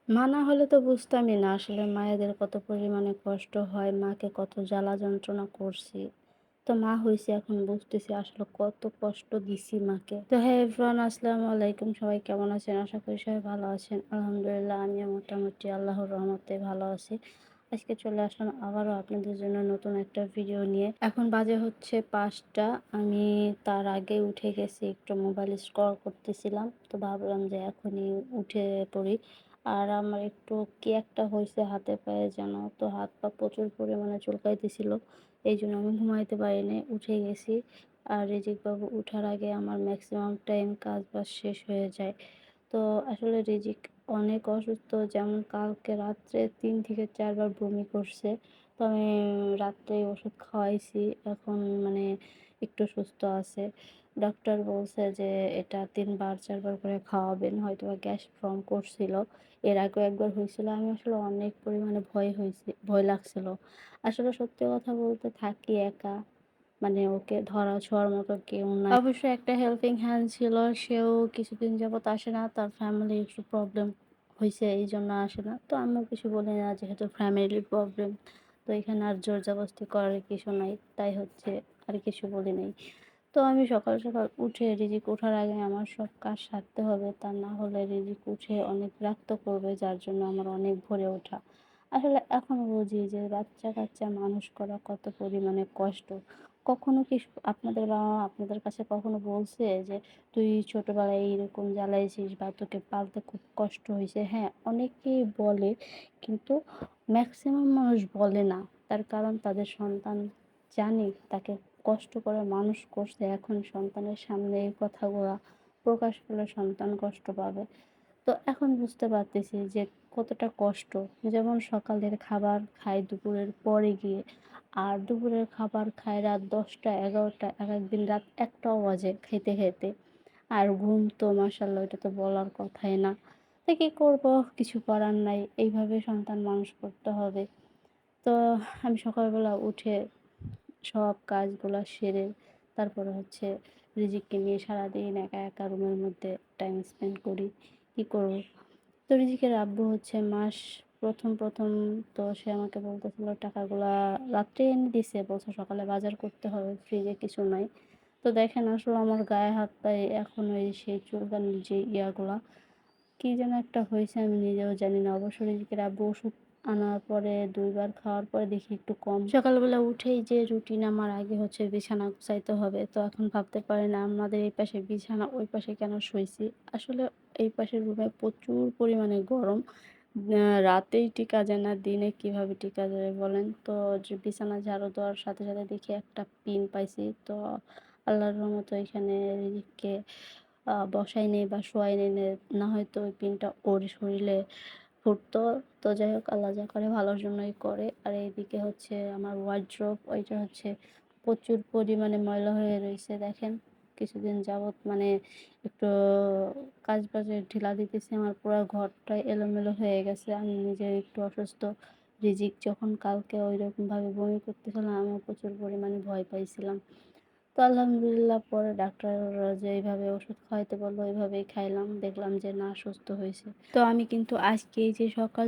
মা না হলে তো বুঝতামই না আসলে মায়েদের কত পরিমাণে কষ্ট হয়, মাকে কত জ্বালা যন্ত্রণা করছি। তো মা হইছি এখন বুঝতেছি আসলে কত কষ্ট দিছি মাকে। তো হ্যাঁ এভরিওয়ান আসসালামু আলাইকুম। সবাই কেমন আছেন? আশা করি সবাই ভালো আছেন। আলহামদুলিল্লাহ আমিও মোটামুটি আল্লাহর রহমতে ভালো আছি। আজকে চলে আসলাম আবারও আপনাদের জন্য নতুন একটা ভিডিও নিয়ে। এখন বাজে হচ্ছে ৫টা। আমি তার আগে উঠে গেছি, একটু মোবাইল স্ক্রল করতেছিলাম। তো ভাবলাম যে এখনই উঠে পড়ি। আর আমার একটু কি একটা হইছে হাতে পায়ে যেন। তো হাত পা প্রচুর পরিমাণে চুলকাইতেছিল। এইজন্য আমি ঘুমাইতে পারি নাই, উঠে গেছি। আর রিজিক বাবু উঠার আগে আমার ম্যাক্সিমাম টাইম কাজ-বাজ শেষ হয়ে যায়। তো আসলে রিজিক অনেক অসুস্থ। যেমন কালকে রাত্রে ৩ থেকে ৪ বার বমি করছে। তো আমি রাত্রেই ওষুধ খাওয়াইছি। এখন মানে একটু সুস্থ আছে। ডক্টর বলছে যে এটা ৩ বার ৪ বার করে খাওয়াবেন। হয়তোবা গ্যাস ফর্ম করছিল। এর আগেও একবার হইছিল। আমি আসলে অনেক পরিমাণে ভয় লাগছিল। আসলে সত্যি কথা বলতে থাকি একা। মানে ওকে ধরা-ছোঁয়ার মতো কেউ নাই। অবশ্যই একটা হেল্পিং হ্যান্ড ছিল। সেও কিছুদিন যাবৎ আসে না। তার ফ্যামিলির একটু প্রবলেম হইছে, এইজন্য আসে না। তো আমিও কিছু বলি না, যেহেতু ফ্যামিলির প্রবলেম। তো এখানে আর জোর-জবরদস্তি করার কিছু নাই। তাই হচ্ছে আর কিছু বলি নাই। তো আমি সকাল, সকাল উঠে রিজিক ওঠার আগে আমার সব কাজ সারতে হবে। তা না হলে রিজিক উঠে অনেক বিরক্ত করবে, যার জন্য আমার অনেক ভোরে ওঠা। আসলে এখন বুঝি যে বাচ্চা-কাচ্চা মানুষ করা কত পরিমাণে কষ্ট। কখনো কি আপনাদের বাবা-মা আপনাদের কাছে কখনো বলছে যে, "তুই ছোটবেলায় এইরকম জ্বালাইছিস বা তোকে পালতে খুব কষ্ট হইছে?" হ্যাঁ, অনেকেই বলে, কিন্তু মেক্সিমাম মানুষ বলে না। তার কারণ তাদের সন্তান জানে তাকে কষ্ট করে মানুষ করছে। এখন সন্তানের সামনে এই কথাগুলা প্রকাশ করলে সন্তান কষ্ট পাবে। তো এখন বুঝতে পারতেছি যে কতটা কষ্ট। যেমন সকালের খাবার খাই দুপুরের পরে গিয়ে। আর দুপুরের খাবার খাই রাত ১০টা ১১টা, একেকদিন রাত ১টাও বাজে খাইতে, খাইতে। আর ঘুম তো মাশাআল্লাহ ওইটা তো বলার কথাই না। তো কি করব? কিছু করার নাই। এইভাবে সন্তান মানুষ করতে হবে। তো আমি সকালবেলা উঠে সব কাজগুলা সেরে তারপরে হচ্ছে রিজিককে নিয়ে সারাদিন একা, একা রুমের মধ্যে টাইম স্পেন্ড করি। কি করব? তো রিজিকের আব্বু হচ্ছে মাস ১ম তো সে আমাকে বলতেছিল টাকাগুলা রাত্রে এনে দিছে। বলছে সকালে বাজার করতে হবে, ফ্রিজে কিছু নাই। তো দেখেন আসলে আমার গায়ে হাত পায়ে এখনো এই সেই চুলকানির যে ইয়াগুলা, কি যেন একটা হয়েছে আমি নিজেও জানি না। অবশ্য রিজিকের আব্বু ওষুধ আনার পরে ২ বার খাওয়ার পরে দেখি একটু কম। সকালবেলা উঠেই যে রুটিন আমার আগে হচ্ছে বিছানা গুছাইতে হবে। তো এখন ভাবতে পারি না আমাদের এই পাশে বিছানা, ওই পাশে কেন শুইছি। আসলে এই পাশের রুমে প্রচুর পরিমাণে গরম। রাতেই টিকা যায় না, দিনে কিভাবে টিকা যাবে বলেন? তো যে বিছানা ঝাড়ু দেওয়ার সাথে, সাথে দেখি একটা পিন পাইছি। তো আল্লাহর রহমতে ওইখানে রিজিককে বসাই নেই বা শোয়াই নেই, না হয়তো ওই পিনটা ওর শরীরে ফুটতো। তো যাই হোক আল্লাহ যা করে ভালোর জন্যই করে। আর এইদিকে হচ্ছে আমার ওয়ারড্রোব, ওইটা হচ্ছে প্রচুর পরিমাণে ময়লা হয়ে রইছে দেখেন। কিছুদিন যাবৎ মানে একটু কাজ-বাজে ঢিলা দিতেছি, আমার পুরা ঘরটাই এলোমেলো হয়ে গেছে। আমি নিজে একটু অসুস্থ। রিজিক যখন কালকে ঐরকমভাবে বমি করতেছিল, আমিও প্রচুর পরিমাণে ভয় পাইছিলাম। তো আলহামদুলিল্লাহ পরে ডাক্তার যেইভাবে ওষুধ খাওয়াইতে বলল ওইভাবেই খাইলাম। দেখলাম যে না সুস্থ হইছে। তো আমি কিন্তু আজকে এই যে সকাল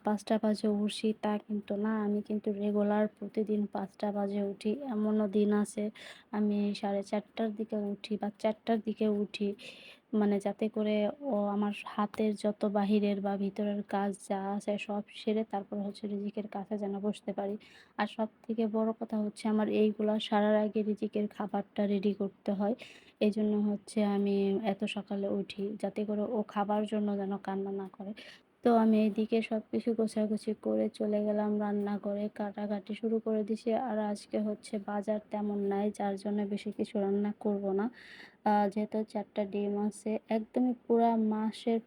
৫টা বাজে উঠছি তা কিন্তু না। আমি কিন্তু রেগুলার প্রতিদিন ৫টা বাজে উঠি। এমনও দিন আছে আমি ৪:৩০ র দিকে উঠি বা ৪টার দিকে উঠি। মানে যাতে করে আমার হাতের যত বাহিরের বা ভিতরের কাজ যা আছে সব সেরে তারপর হচ্ছে রিজিকের কাছে যেন বসতে পারি। আর সবথেকে বড় কথা হচ্ছে আমার এইগুলা সারার আগে রিজিকের খাবারটা রেডি করতে হয়। এজন্য হচ্ছে আমি এত সকালে উঠি যাতে করে ও খাবার জন্য যেন কান্না না করে। তো আমি এইদিকে সবকিছু গোছাগুছি করে চলে গেলাম রান্নাঘরে, কাটাকাটি শুরু করে দিছি। আর আজকে হচ্ছে বাজার তেমন নাই, যার জন্য বেশি কিছু রান্না করব না। যেহেতু ৪ টা ডিম আছে, একদমই পুরা মাসের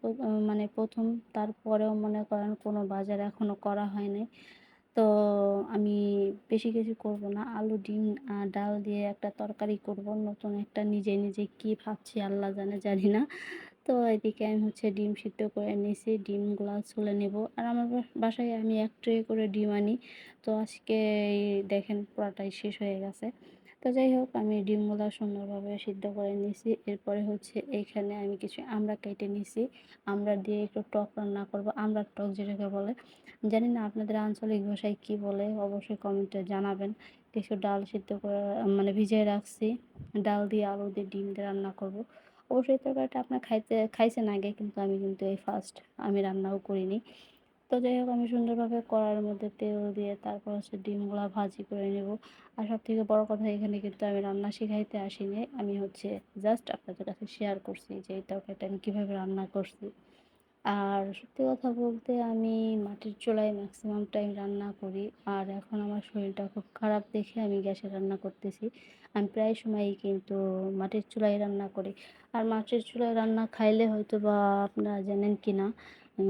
মানে ১ম, তারপরেও মনে করেন কোনো বাজার এখনো করা হয় নাই। তো আমি বেশি কিছু করব না। আলু, ডিম, ডাল দিয়ে একটা তরকারি করব। নতুন একটা নিজে, নিজে কি ভাবছি আল্লাহ জানে, জানি না। তো এদিকে আমি হচ্ছে ডিম সিদ্ধ করে নিছি। ডিমগুলা ছুলে নিব। আর আমার বাসায় আমি ১ ট্রে করে ডিম আনি। তো আজকে এই দেখেন পুরাটাই শেষ হয়ে গেছে। তো যাই হোক আমি ডিমগুলা সুন্দরভাবে সিদ্ধ করে নিছি। এরপরে হচ্ছে এইখানে আমি কিছু আমড়া কেটে নিছি। আমড়া দিয়ে একটু টক রান্না করব। আমড়ার টক যেটাকে বলে। জানি না আপনাদের আঞ্চলিক ভাষায় কি বলে? অবশ্যই কমেন্টে জানাবেন। কিছু ডাল সিদ্ধ করে মানে ভিজিয়ে রাখছি। ডাল দিয়ে, আলু দিয়ে, ডিম দিয়ে রান্না করব। অবশ্যই তরকারিটা আপনার খাইছেন আগে, কিন্তু আমি কিন্তু এই ফার্স্ট আমি রান্নাও করিনি। তো যাই হোক আমি সুন্দরভাবে কড়াইয়ের মধ্যে তেল দিয়ে তারপর হচ্ছে ডিমগুলা ভাজি করে নেব। আর সবথেকে বড় কথা, এখানে কিন্তু আমি রান্না শিখাইতে আসিনি। আমি হচ্ছে জাস্ট আপনাদের কাছে শেয়ার করছি যে এই তরকারিটা আমি কীভাবে রান্না করছি। আর সত্যি কথা বলতে আমি মাটির চুলায় ম্যাক্সিমাম টাইম রান্না করি। আর এখন আমার শরীরটা খুব খারাপ দেখে আমি গ্যাসে রান্না করতেছি। আমি প্রায় সময়ই কিন্তু মাটির চুলায় রান্না করি। আর মাটির চুলায় রান্না খাইলে হয়তোবা আপনারা জানেন কিনা,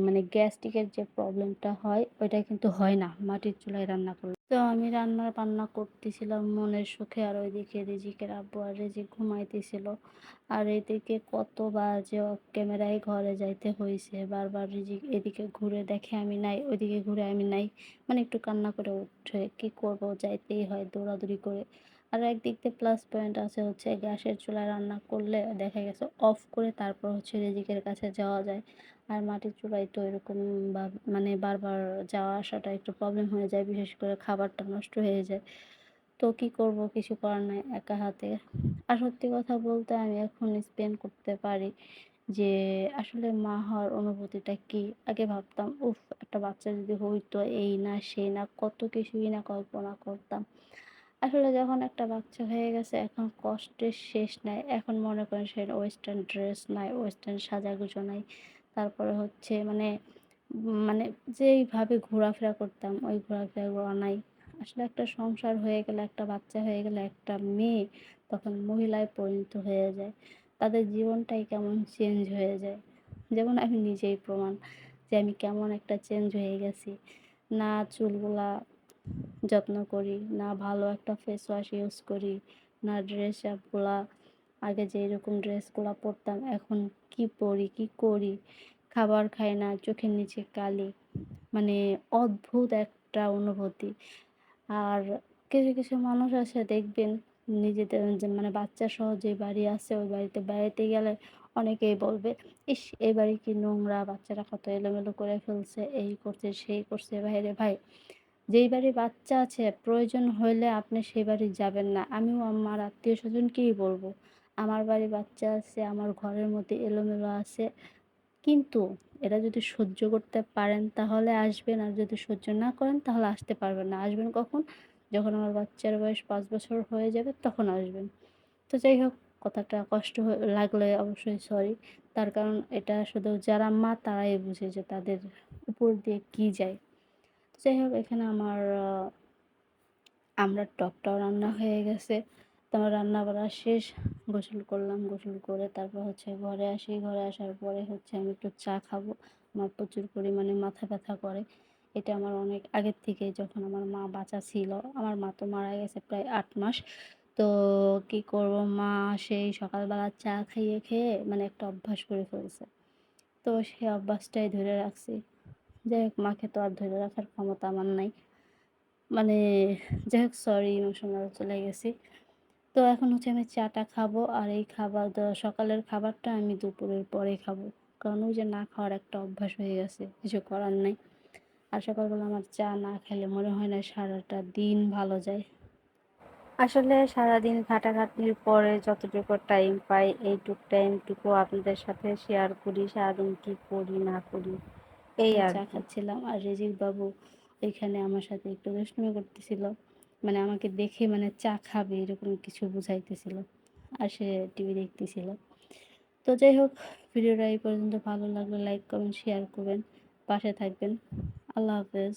মানে গ্যাস্ট্রিকের যে প্রবলেমটা হয় ওইটা কিন্তু হয় না মাটির চুলায় রান্না করলে। তো আমি রান্না করতেছিলাম মনের সুখে, আর ওইদিকে রিজিকের আব্বু আর রিজিক ঘুমাইতেছিল। আর এদিকে কতবার যে অফ ক্যামেরায় ঘরে যাইতে হইছে। বারবার রিজিক এদিকে ঘুরে দেখে আমি নাই, ওইদিকে ঘুরে আমি নাই। মানে একটু কান্না করে উঠে। কি করব, যাইতেই হয় দৌড়াদৌড়ি করে। আর একদিক দিয়ে প্লাস পয়েন্ট আছে হচ্ছে গ্যাসের চুলায় রান্না করলে দেখা গেছে অফ করে তারপর হচ্ছে রিজিকের কাছে যাওয়া যায়। আর মাটির চুলায় তো এরকম বা মানে বারবার যাওয়া আসাটা একটু প্রবলেম হয়ে যায়। বিশেষ করে খাবারটা নষ্ট হয়ে যায়। তো কি করব, কিছু করার নাই একা হাতে। আর সত্যি কথা বলতে আমি এখন স্পেন্ড করতে পারি যে আসলে মা হওয়ার অনুভূতিটা কি। আগে ভাবতাম উফ, একটা বাচ্চা যদি হইতো, এই না সেই না কত কিছুই না কল্পনা করতাম। আসলে যখন একটা বাচ্চা হয়ে গেছে এখন কষ্টের শেষ নাই। এখন মনে করেন সে ওয়েস্টার্ন ড্রেস নাই, ওয়েস্টার্ন সাজাগুজো নাই। তারপরে হচ্ছে মানে যেইভাবে ঘোরাফেরা করতাম ওই ঘোরাফেরাগুলো নাই। আসলে একটা সংসার হয়ে গেলে, একটা বাচ্চা হয়ে গেলে, একটা মেয়ে তখন মহিলায় পরিণত হয়ে যায়। তাদের জীবনটাই কেমন চেঞ্জ হয়ে যায়। যেমন আমি নিজেই প্রমাণ যে আমি কেমন একটা চেঞ্জ হয়ে গেছি। না চুলগুলা যত্ন করি, না ভালো একটা ফেস ওয়াশ ইউজ করি, না ড্রেস আপগুলা আগে যেরকম ড্রেসগুলা পরতাম এখন কি পরি, কি করি। খাবার খাই না, চোখের নিচে কালি। মানে অদ্ভুত একটা অনুভূতি। আর কিছু মানুষ আছে দেখবেন নিজেদের যে মানে বাচ্চা সহ যে বাড়ি আছে ওই বাড়িতে বেড়াতে গেলে অনেকেই বলবে, ইস এই বাড়ি কি নোংরা, বাচ্চারা কত এলোমেলো করে ফেলছে, এই করছে সেই করছে। ভাইরে ভাই, যেই বাড়ির বাচ্চা আছে প্রয়োজন হইলে আপনি সেই বাড়ি যাবেন না। আমিও আমার আত্মীয় স্বজনকেই বলবো, আমার বাড়ির বাচ্চা আছে, আমার ঘরের মধ্যে এলোমেলো আছে, কিন্তু এটা যদি সহ্য করতে পারেন তাহলে আসবেন, আর যদি সহ্য না করেন তাহলে আসতে পারবেন না। আসবেন কখন? যখন আমার বাচ্চার বয়স ৫ বছর হয়ে যাবে তখন আসবেন। তো যাই হোক, কথাটা কষ্ট লাগলে অবশ্যই সরি। তার কারণ এটা শুধু যারা মা তারাই বুঝে যে তাদের উপর দিয়ে কী যায়। তো যাই হোক, এখানে আমার আমড়ার টকটাও রান্না হয়ে গেছে। তো আমার রান্না বাড়া শেষ। গোসল করলাম, গোসল করে তারপর হচ্ছে ঘরে আসি। ঘরে আসার পরে হচ্ছে আমি একটু চা খাবো। আমার প্রচুর পরিমাণে মাথা ব্যথা করে। এটা আমার অনেক আগের থেকেই, যখন আমার মা বাঁচা ছিল। আমার মা তো মারা গেছে প্রায় ৮ মাস। তো কি করব, মা সেই সকালবেলা চা খাইয়ে খেয়ে মানে একটা অভ্যাস করে ফেলছে। তো সেই অভ্যাসটাই ধরে রাখছি। যাই হোক, মাকে তো আর ধরে রাখার ক্ষমতা আমার নাই। মানে যাই হোক, সরি, ইমোশনাল চলে গেছি। তো এখন হচ্ছে আমি চাটা খাবো, আর এই সকালের খাবারটা আমি দুপুরের পরে খাবো। কারণ ওই যে না খাওয়ার একটা অভ্যাস হয়ে গেছে, কিছু করার নাই। আর সকালবেলা আমার চা না খেলে মনে হয় না সারাটা দিন ভালো যায়। আসলে সারাদিন খাটাখাটনির পরে যতটুকু টাইম পাই এইটুক টাইমটুকু আপনাদের সাথে শেয়ার করি, সারাদিন কি করি না করি এই আর চা খাচ্ছিলাম। আর রিজিক বাবু ওইখানে আমার সাথে একটু দুষ্টুমি করতেছিল, মানে আমাকে দেখে মানে চা খাবে এরকম কিছু বুঝাইতেছিল। আর সে টিভি দেখতেছিল। তো যাই হোক, ভিডিওটা এই পর্যন্ত। ভালো লাগলে লাইক কমেন্ট শেয়ার করবেন, পাশে থাকবেন। আল্লাহ হাফেজ।